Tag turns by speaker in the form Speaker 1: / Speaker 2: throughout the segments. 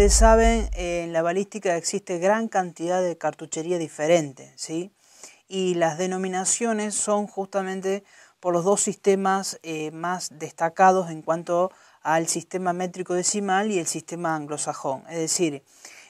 Speaker 1: ustedes saben, en la balística existe gran cantidad de cartuchería diferente, ¿sí? Y las denominaciones son justamente por los dos sistemas más destacados en cuanto al sistema métrico decimal y el sistema anglosajón. Es decir,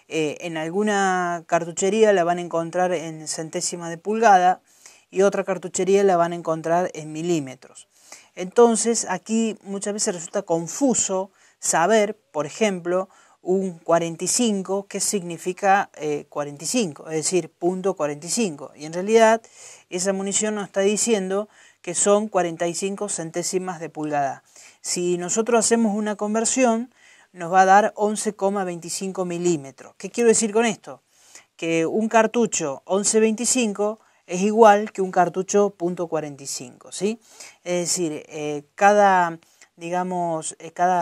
Speaker 1: en alguna cartuchería la van a encontrar en centésimas de pulgada y otra cartuchería la van a encontrar en milímetros. Entonces aquí muchas veces resulta confuso saber, por ejemplo, un 45, ¿qué significa 45? Es decir, punto 45. Y en realidad esa munición nos está diciendo que son 45 centésimas de pulgada. Si nosotros hacemos una conversión, nos va a dar 11,25 milímetros. ¿Qué quiero decir con esto? Que un cartucho 11,25 es igual que un cartucho .45, ¿sí? Es decir, cada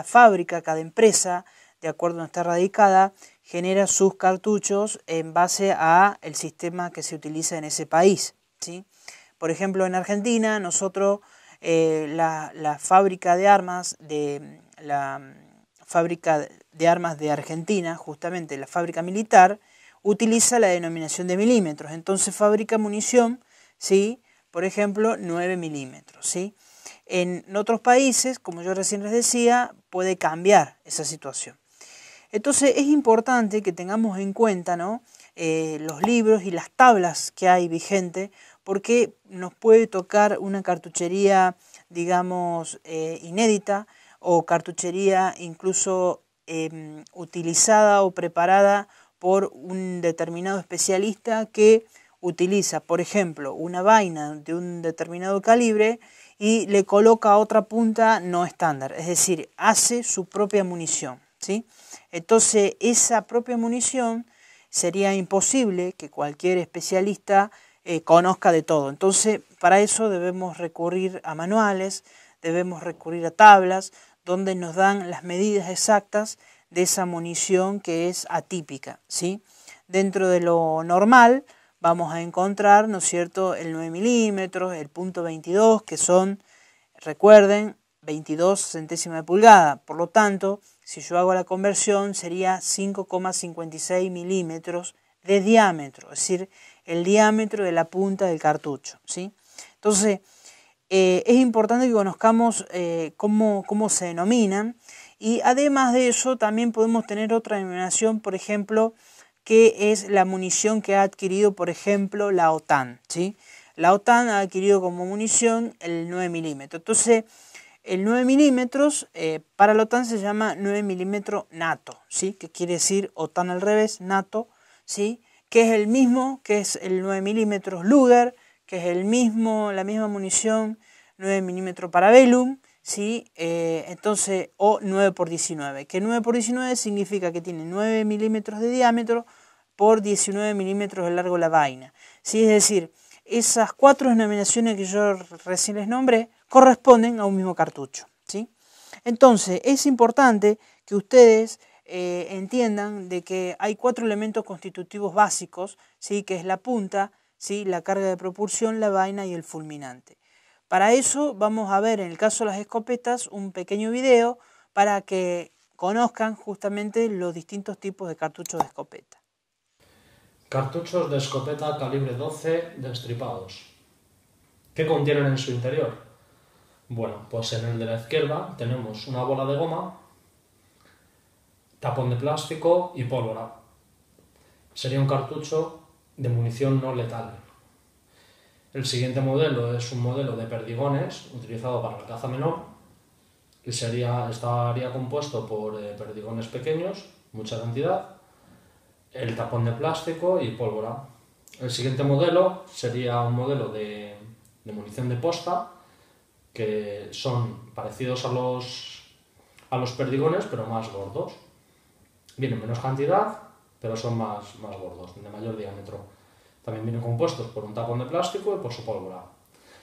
Speaker 1: fábrica, cada empresa, de acuerdo a donde está radicada, genera sus cartuchos en base a el sistema que se utiliza en ese país, ¿sí? Por ejemplo, en Argentina, nosotros, la fábrica de armas de Argentina, justamente la fábrica militar, utiliza la denominación de milímetros. Entonces fabrica munición, ¿sí? Por ejemplo, 9 milímetros, ¿sí? En otros países, como yo recién les decía, puede cambiar esa situación. Entonces es importante que tengamos en cuenta, ¿no?, los libros y las tablas que hay vigentes, porque nos puede tocar una cartuchería, digamos, inédita, o cartuchería incluso utilizada o preparada por un determinado especialista que utiliza, por ejemplo, una vaina de un determinado calibre y le coloca otra punta no estándar, es decir, hace su propia munición, ¿sí? Entonces, esa propia munición sería imposible que cualquier especialista conozca de todo. Entonces, para eso debemos recurrir a manuales, debemos recurrir a tablas, donde nos dan las medidas exactas de esa munición que es atípica, ¿sí? Dentro de lo normal vamos a encontrar, ¿no es cierto?, el 9 milímetros, el .22, que son, recuerden, 22 centésimas de pulgada. Por lo tanto, si yo hago la conversión, sería 5,56 milímetros de diámetro, es decir, el diámetro de la punta del cartucho, ¿sí? Entonces, es importante que conozcamos cómo se denominan, y además de eso también podemos tener otra denominación, por ejemplo, que es la munición que ha adquirido, por ejemplo, la OTAN, ¿sí? La OTAN ha adquirido como munición el 9 milímetros. Entonces, el 9 milímetros para la OTAN se llama 9 milímetros NATO, ¿sí? Que quiere decir OTAN al revés, NATO, ¿sí? Que es el mismo, que es el 9 milímetros Luger, que es la misma munición 9 milímetros Parabellum, ¿sí? Entonces, o 9x19, que 9x19 significa que tiene 9 milímetros de diámetro por 19 milímetros de largo la vaina, ¿sí? Es decir, esas cuatro denominaciones que yo recién les nombré corresponden a un mismo cartucho, ¿sí? Entonces, es importante que ustedes entiendan de que hay cuatro elementos constitutivos básicos, ¿sí? Que es la punta, ¿sí?, la carga de propulsión, la vaina y el fulminante. Para eso vamos a ver, en el caso de las escopetas, un pequeño video para que conozcan justamente los distintos tipos de cartuchos de escopeta.
Speaker 2: Cartuchos de escopeta calibre 12 destripados. ¿Qué contienen en su interior? Bueno, pues en el de la izquierda tenemos una bola de goma, tapón de plástico y pólvora. Sería un cartucho de munición no letal. El siguiente modelo es un modelo de perdigones utilizado para la caza menor y estaría compuesto por perdigones pequeños, mucha cantidad, el tapón de plástico y pólvora. El siguiente modelo sería un modelo de munición de posta, que son parecidos a los perdigones, pero más gordos. Vienen menos cantidad, pero son más gordos, de mayor diámetro. También vienen compuestos por un tapón de plástico y por su pólvora.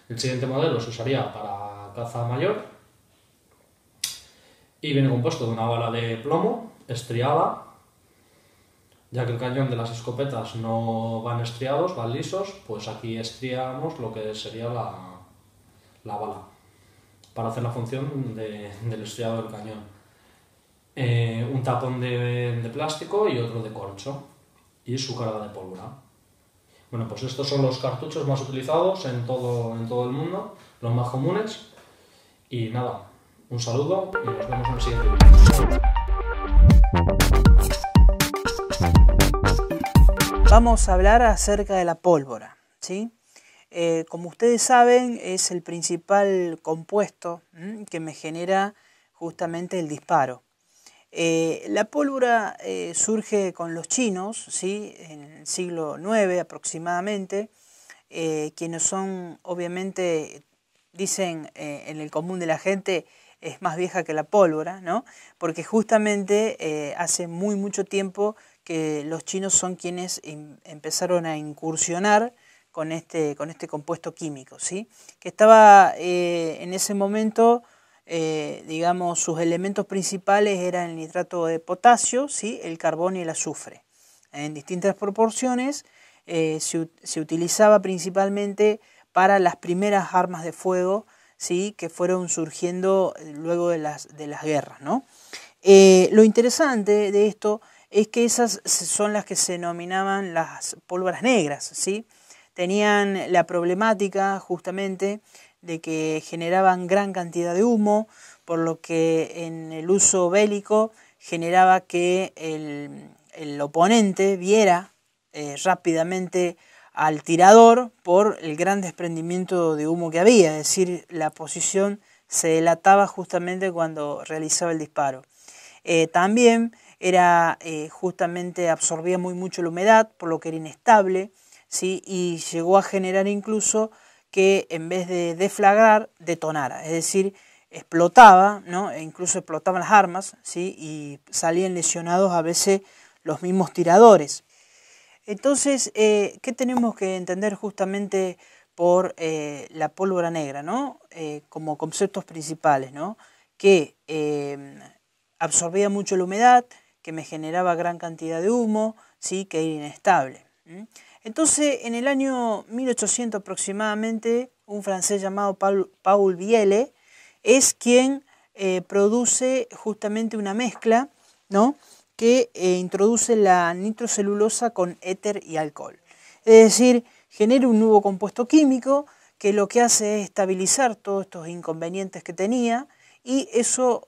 Speaker 2: El siguiente modelo se usaría para caza mayor y viene compuesto de una bala de plomo estriada, ya que el cañón de las escopetas no van estriados, van lisos, pues aquí estriamos lo que sería la bala, para hacer la función del estriado del cañón. un tapón de plástico y otro de corcho, y su carga de pólvora. Bueno, pues estos son los cartuchos más utilizados en todo el mundo, los más comunes. Y nada, un saludo y nos vemos en el siguiente vídeo.
Speaker 1: Vamos a hablar acerca de la pólvora, ¿sí? Como ustedes saben, es el principal compuesto que me genera justamente el disparo. La pólvora surge con los chinos, ¿sí? En el siglo IX aproximadamente, quienes son, obviamente, dicen en el común de la gente, es más vieja que la pólvora, ¿no? Porque justamente hace mucho tiempo que los chinos son quienes empezaron a incursionar con este compuesto químico, ¿sí? Que estaba en ese momento, digamos, sus elementos principales eran el nitrato de potasio, ¿sí? El carbón y el azufre. En distintas proporciones se utilizaba principalmente para las primeras armas de fuego, ¿sí? Que fueron surgiendo luego de las guerras, ¿no? Lo interesante de esto es que esas son las que se denominaban las pólvoras negras, ¿sí? Tenían la problemática justamente de que generaban gran cantidad de humo, por lo que en el uso bélico generaba que el oponente viera rápidamente al tirador por el gran desprendimiento de humo que había, es decir, la posición se delataba justamente cuando realizaba el disparo. También era justamente absorbía mucho la humedad, por lo que era inestable, ¿sí? Y llegó a generar incluso que en vez de deflagrar, detonara, es decir, explotaba, ¿no? E incluso explotaban las armas, ¿sí? Y salían lesionados a veces los mismos tiradores. Entonces, ¿qué tenemos que entender justamente por la pólvora negra, ¿no? Como conceptos principales, ¿no? Que absorbía mucho la humedad, que me generaba gran cantidad de humo, ¿sí? Que era inestable. Entonces, en el año 1800 aproximadamente, un francés llamado Paul Vielle es quien produce justamente una mezcla, ¿no? Que introduce la nitrocelulosa con éter y alcohol. Es decir, genera un nuevo compuesto químico que lo que hace es estabilizar todos estos inconvenientes que tenía, y eso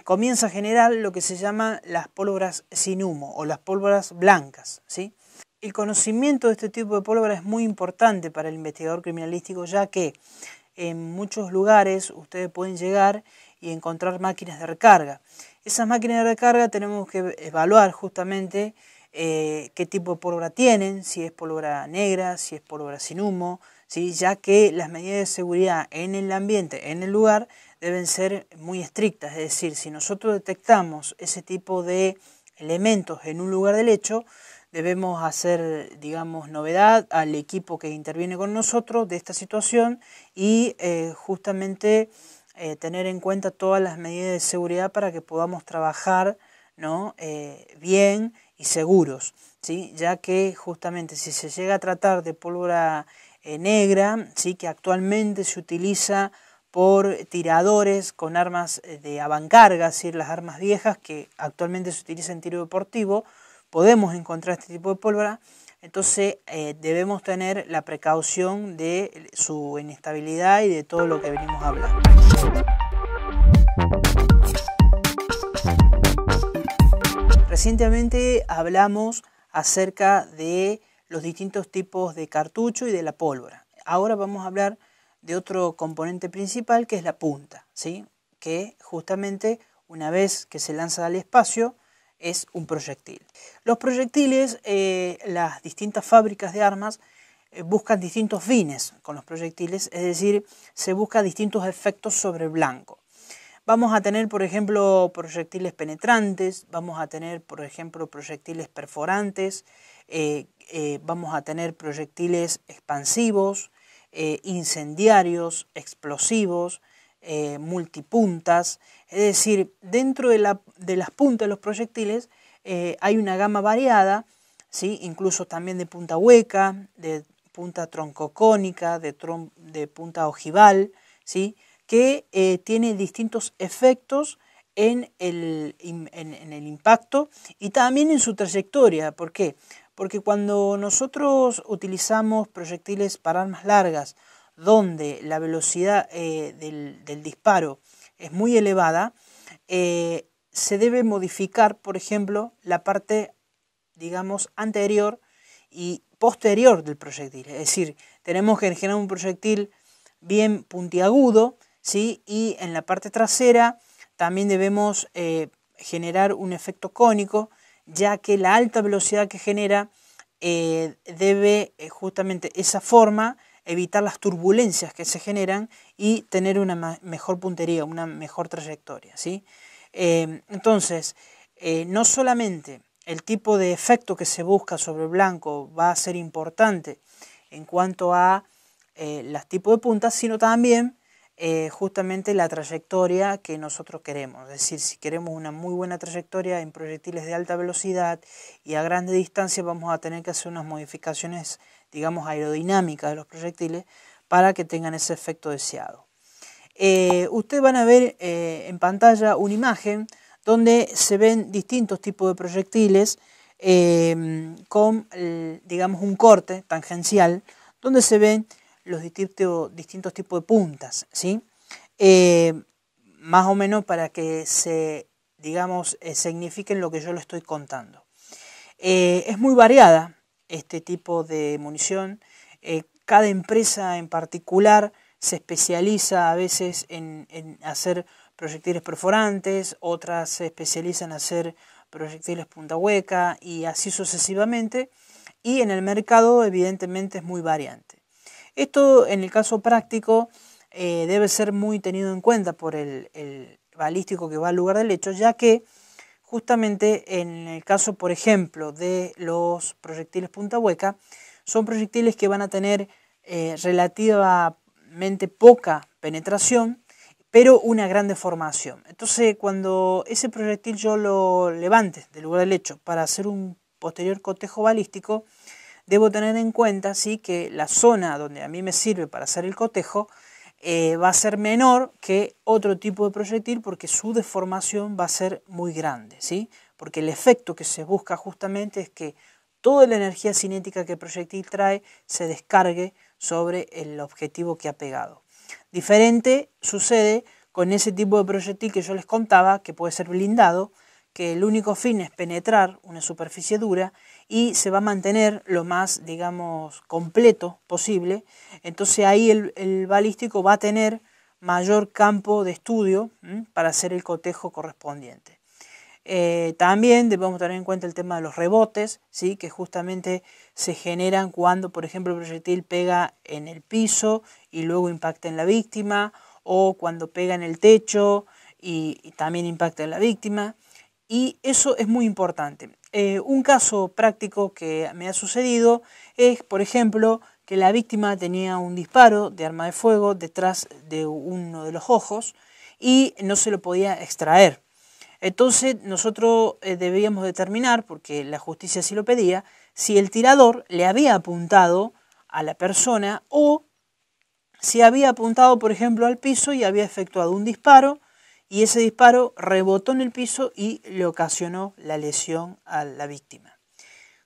Speaker 1: comienza a generar lo que se llama las pólvoras sin humo o las pólvoras blancas, ¿sí? El conocimiento de este tipo de pólvora es muy importante para el investigador criminalístico, ya que en muchos lugares ustedes pueden llegar y encontrar máquinas de recarga. Esas máquinas de recarga tenemos que evaluar justamente qué tipo de pólvora tienen, si es pólvora negra, si es pólvora sin humo, ¿sí? Ya que las medidas de seguridad en el ambiente, en el lugar, deben ser muy estrictas. Es decir, si nosotros detectamos ese tipo de elementos en un lugar del hecho, debemos hacer, digamos, novedad al equipo que interviene con nosotros de esta situación y justamente tener en cuenta todas las medidas de seguridad para que podamos trabajar, ¿no? Bien y seguros, ¿sí? Ya que justamente si se llega a tratar de pólvora negra, ¿sí? Que actualmente se utiliza por tiradores con armas de avancarga, es decir, las armas viejas que actualmente se utilizan en tiro deportivo, podemos encontrar este tipo de pólvora. Entonces debemos tener la precaución de su inestabilidad y de todo lo que venimos hablando. Recientemente hablamos acerca de los distintos tipos de cartucho y de la pólvora. Ahora vamos a hablar de otro componente principal, que es la punta, ¿sí? Que justamente una vez que se lanza al espacio es un proyectil. Los proyectiles, las distintas fábricas de armas buscan distintos fines con los proyectiles, es decir, se buscan distintos efectos sobre el blanco. Vamos a tener, por ejemplo, proyectiles penetrantes, vamos a tener, por ejemplo, proyectiles perforantes, vamos a tener proyectiles expansivos, incendiarios, explosivos, multipuntas. Es decir, dentro de las puntas de los proyectiles hay una gama variada, ¿sí? Incluso también de punta hueca, de punta troncocónica, de punta ojival, ¿sí? Que tiene distintos efectos en el impacto y también en su trayectoria. ¿Por qué? Porque cuando nosotros utilizamos proyectiles para armas largas, donde la velocidad del disparo es muy elevada, se debe modificar, por ejemplo, la parte, digamos, anterior y posterior del proyectil. Es decir, tenemos que generar un proyectil bien puntiagudo, ¿sí? Y en la parte trasera también debemos generar un efecto cónico, ya que la alta velocidad que genera debe justamente esa forma evitar las turbulencias que se generan y tener una mejor puntería, una mejor trayectoria, ¿sí? Entonces, no solamente el tipo de efecto que se busca sobre el blanco va a ser importante en cuanto a los tipos de puntas, sino también justamente la trayectoria que nosotros queremos. Es decir, si queremos una muy buena trayectoria en proyectiles de alta velocidad y a grande distancia, vamos a tener que hacer unas modificaciones, digamos, aerodinámicas de los proyectiles para que tengan ese efecto deseado. Ustedes van a ver en pantalla una imagen donde se ven distintos tipos de proyectiles con, digamos, un corte tangencial, donde se ven los distintos tipos de puntas, ¿sí? Más o menos para que se, digamos, signifiquen lo que yo le estoy contando. Es muy variada este tipo de munición. Cada empresa en particular se especializa a veces en hacer proyectiles perforantes, otras se especializan en hacer proyectiles punta hueca y así sucesivamente. Y en el mercado evidentemente es muy variante. Esto en el caso práctico debe ser muy tenido en cuenta por el balístico que va al lugar del hecho, ya que justamente en el caso, por ejemplo, de los proyectiles punta hueca, son proyectiles que van a tener relativamente poca penetración, pero una gran deformación. Entonces, cuando ese proyectil yo lo levante del lugar del hecho para hacer un posterior cotejo balístico, debo tener en cuenta, ¿sí?, que la zona donde a mí me sirve para hacer el cotejo va a ser menor que otro tipo de proyectil porque su deformación va a ser muy grande, ¿sí? Porque el efecto que se busca justamente es que toda la energía cinética que el proyectil trae se descargue sobre el objetivo que ha pegado. Diferente sucede con ese tipo de proyectil que yo les contaba, que puede ser blindado, que el único fin es penetrar una superficie dura y se va a mantener lo más, digamos, completo posible. Entonces ahí el balístico va a tener mayor campo de estudio para hacer el cotejo correspondiente. También debemos tener en cuenta el tema de los rebotes, ¿sí?, que justamente se generan cuando, por ejemplo, el proyectil pega en el piso y luego impacta en la víctima, o cuando pega en el techo y también impacta en la víctima. Y eso es muy importante. Un caso práctico que me ha sucedido es, por ejemplo, que la víctima tenía un disparo de arma de fuego detrás de uno de los ojos y no se lo podía extraer. Entonces nosotros debíamos determinar, porque la justicia así lo pedía, si el tirador le había apuntado a la persona o si había apuntado, por ejemplo, al piso y había efectuado un disparo, y ese disparo rebotó en el piso y le ocasionó la lesión a la víctima.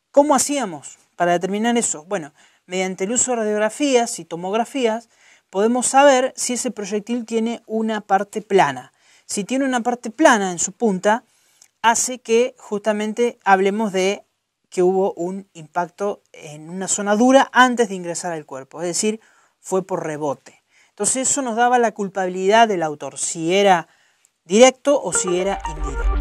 Speaker 1: ¿Cómo hacíamos para determinar eso? Bueno, mediante el uso de radiografías y tomografías podemos saber si ese proyectil tiene una parte plana. Si tiene una parte plana en su punta, hace que justamente hablemos de que hubo un impacto en una zona dura antes de ingresar al cuerpo, es decir, fue por rebote. Entonces eso nos daba la culpabilidad del autor, si era directo o si era indirecto.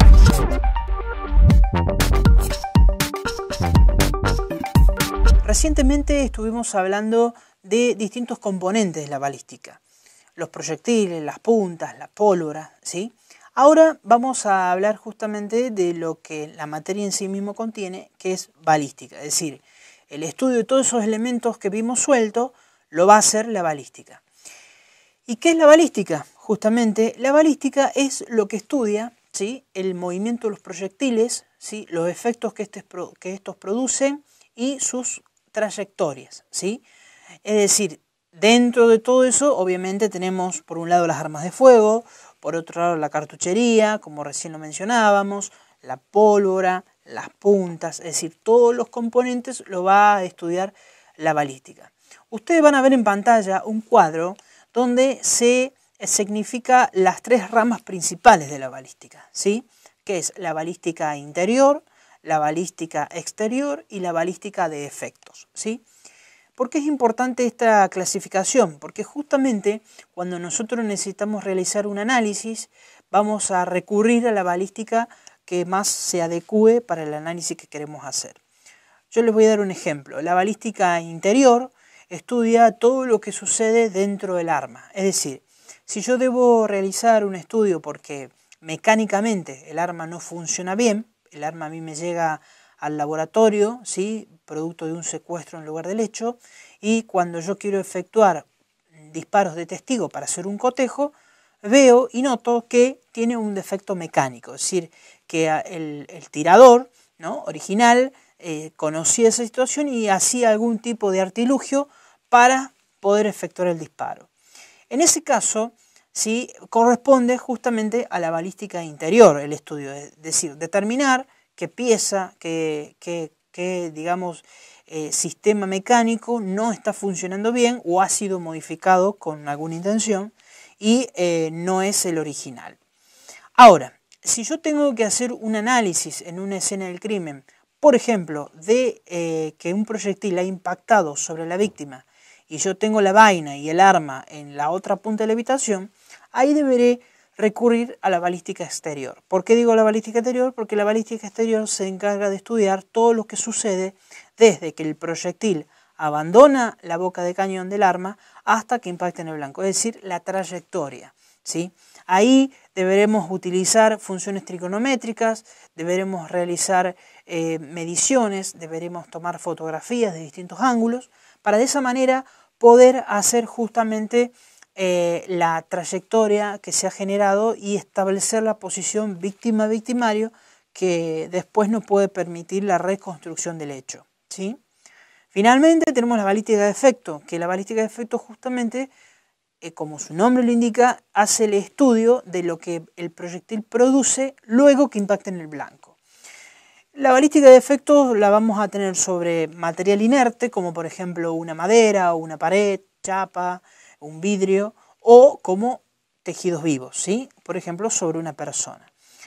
Speaker 1: Recientemente estuvimos hablando de distintos componentes de la balística, los proyectiles, las puntas, la pólvora, ¿sí? Ahora vamos a hablar justamente de lo que la materia en sí mismo contiene, que es balística, es decir, el estudio de todos esos elementos que vimos sueltos lo va a hacer la balística. ¿Y qué es la balística? Justamente la balística es lo que estudia, ¿sí?, el movimiento de los proyectiles, ¿sí?, los efectos que estos producen y sus trayectorias, ¿sí? Es decir, dentro de todo eso obviamente tenemos por un lado las armas de fuego, Por otro lado, la cartuchería, como recién lo mencionábamos, la pólvora, las puntas, es decir, todos los componentes lo va a estudiar la balística. Ustedes van a ver en pantalla un cuadro donde se significa las tres ramas principales de la balística, ¿sí? Que es la balística interior, la balística exterior y la balística de efectos, ¿sí? ¿Por qué es importante esta clasificación? Porque justamente cuando nosotros necesitamos realizar un análisis, vamos a recurrir a la balística que más se adecue para el análisis que queremos hacer. Yo les voy a dar un ejemplo. La balística interior estudia todo lo que sucede dentro del arma. Es decir, si yo debo realizar un estudio porque mecánicamente el arma no funciona bien, el arma a mí me llega al laboratorio, ¿sí?, producto de un secuestro en lugar del hecho, y cuando yo quiero efectuar disparos de testigo para hacer un cotejo, veo y noto que tiene un defecto mecánico, es decir, que el tirador, ¿no?, original conocía esa situación y hacía algún tipo de artilugio para poder efectuar el disparo. En ese caso, sí, corresponde justamente a la balística interior el estudio, es decir, determinar qué pieza, qué digamos, sistema mecánico no está funcionando bien o ha sido modificado con alguna intención y no es el original. Ahora, si yo tengo que hacer un análisis en una escena del crimen, por ejemplo, de que un proyectil ha impactado sobre la víctima y yo tengo la vaina y el arma en la otra punta de la habitación, ahí deberé recurrir a la balística exterior. ¿Por qué digo la balística exterior? Porque la balística exterior se encarga de estudiar todo lo que sucede desde que el proyectil abandona la boca de cañón del arma hasta que impacta en el blanco, es decir, la trayectoria, ¿sí? Ahí deberemos utilizar funciones trigonométricas, deberemos realizar mediciones, deberemos tomar fotografías de distintos ángulos para de esa manera poder hacer justamente la trayectoria que se ha generado y establecer la posición víctima-victimario que después nos puede permitir la reconstrucción del hecho, ¿sí? Finalmente tenemos la balística de efecto, que la balística de efecto justamente, como su nombre lo indica, hace el estudio de lo que el proyectil produce luego que impacta en el blanco. La balística de efectos la vamos a tener sobre material inerte, como por ejemplo una madera o una pared, chapa, un vidrio, o como tejidos vivos, ¿sí? Por ejemplo, sobre una persona.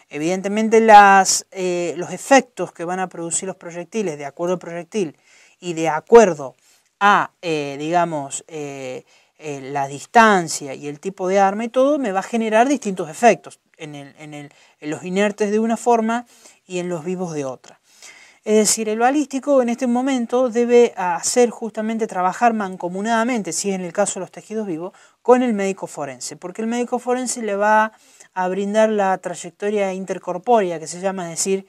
Speaker 1: Evidentemente los efectos que van a producir los proyectiles de acuerdo al proyectil y de acuerdo a, la distancia y el tipo de arma y todo, me va a generar distintos efectos en los inertes de una forma y en los vivos de otra. Es decir, el balístico en este momento debe hacer justamente trabajar mancomunadamente, si es en el caso de los tejidos vivos, con el médico forense, porque el médico forense le va a brindar la trayectoria intercorpórea, que se llama, es decir,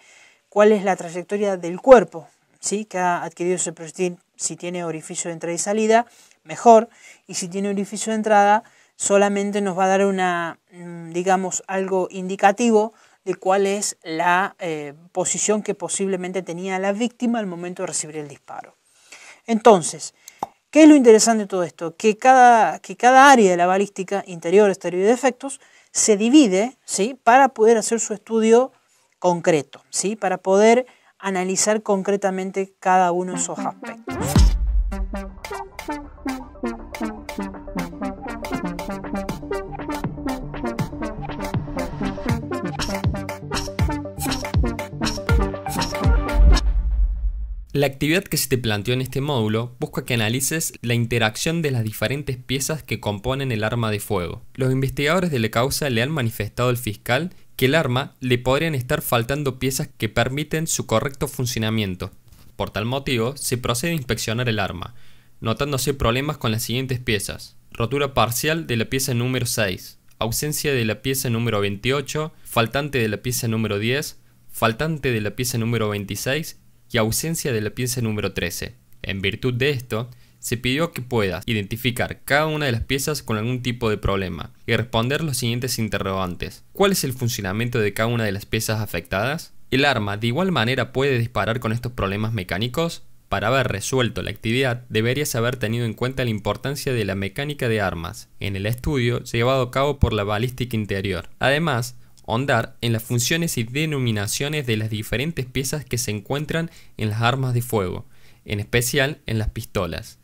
Speaker 1: cuál es la trayectoria del cuerpo, ¿sí?, que ha adquirido ese proyectil. Si tiene orificio de entrada y salida, mejor, y si tiene orificio de entrada, solamente nos va a dar algo indicativo de cuál es la posición que posiblemente tenía la víctima al momento de recibir el disparo. Entonces, ¿qué es lo interesante de todo esto? Que cada área de la balística, interior, exterior y de efectos, se divide, ¿sí?, para poder hacer su estudio concreto, ¿sí?, para poder analizar concretamente cada uno de esos aspectos.
Speaker 3: La actividad que se te planteó en este módulo busca que analices la interacción de las diferentes piezas que componen el arma de fuego. Los investigadores de la causa le han manifestado al fiscal que el arma le podrían estar faltando piezas que permiten su correcto funcionamiento. Por tal motivo, se procede a inspeccionar el arma, notándose problemas con las siguientes piezas: rotura parcial de la pieza número 6, ausencia de la pieza número 28, faltante de la pieza número 10, faltante de la pieza número 26 y ausencia de la pieza número 13. En virtud de esto, se pidió que puedas identificar cada una de las piezas con algún tipo de problema y responder los siguientes interrogantes. ¿Cuál es el funcionamiento de cada una de las piezas afectadas? ¿El arma de igual manera puede disparar con estos problemas mecánicos? Para haber resuelto la actividad, deberías haber tenido en cuenta la importancia de la mecánica de armas en el estudio llevado a cabo por la balística interior. Además, ahondar en las funciones y denominaciones de las diferentes piezas que se encuentran en las armas de fuego, en especial en las pistolas.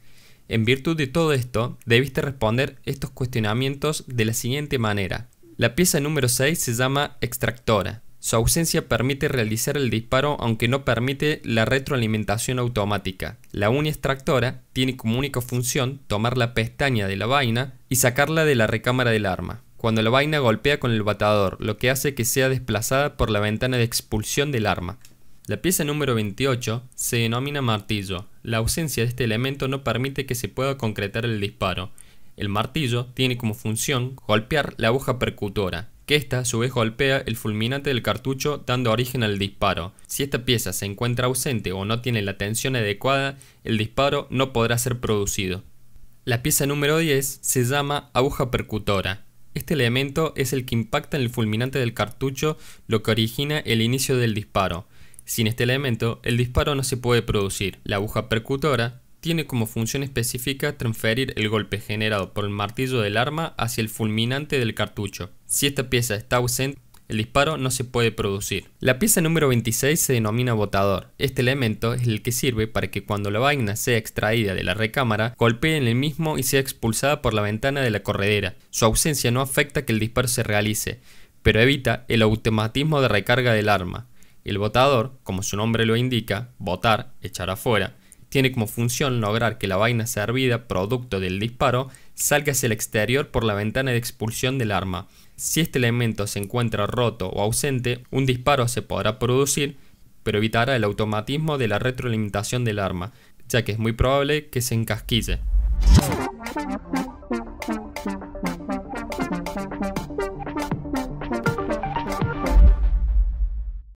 Speaker 3: En virtud de todo esto, debiste responder estos cuestionamientos de la siguiente manera. La pieza número 6 se llama extractora. Su ausencia permite realizar el disparo aunque no permite la retroalimentación automática. La uña extractora tiene como única función tomar la pestaña de la vaina y sacarla de la recámara del arma, cuando la vaina golpea con el batador, lo que hace que sea desplazada por la ventana de expulsión del arma. La pieza número 28 se denomina martillo. La ausencia de este elemento no permite que se pueda concretar el disparo. El martillo tiene como función golpear la aguja percutora, que ésta a su vez golpea el fulminante del cartucho dando origen al disparo. Si esta pieza se encuentra ausente o no tiene la tensión adecuada, el disparo no podrá ser producido. La pieza número 10 se llama aguja percutora. Este elemento es el que impacta en el fulminante del cartucho, lo que origina el inicio del disparo. Sin este elemento, el disparo no se puede producir. La aguja percutora tiene como función específica transferir el golpe generado por el martillo del arma hacia el fulminante del cartucho. Si esta pieza está ausente, el disparo no se puede producir. La pieza número 26 se denomina botador. Este elemento es el que sirve para que cuando la vaina sea extraída de la recámara, golpee en el mismo y sea expulsada por la ventana de la corredera. Su ausencia no afecta que el disparo se realice, pero evita el automatismo de recarga del arma. El botador, como su nombre lo indica, botar, echar afuera, tiene como función lograr que la vaina servida, producto del disparo, salga hacia el exterior por la ventana de expulsión del arma. Si este elemento se encuentra roto o ausente, un disparo se podrá producir, pero evitará el automatismo de la retroalimentación del arma, ya que es muy probable que se encasquille.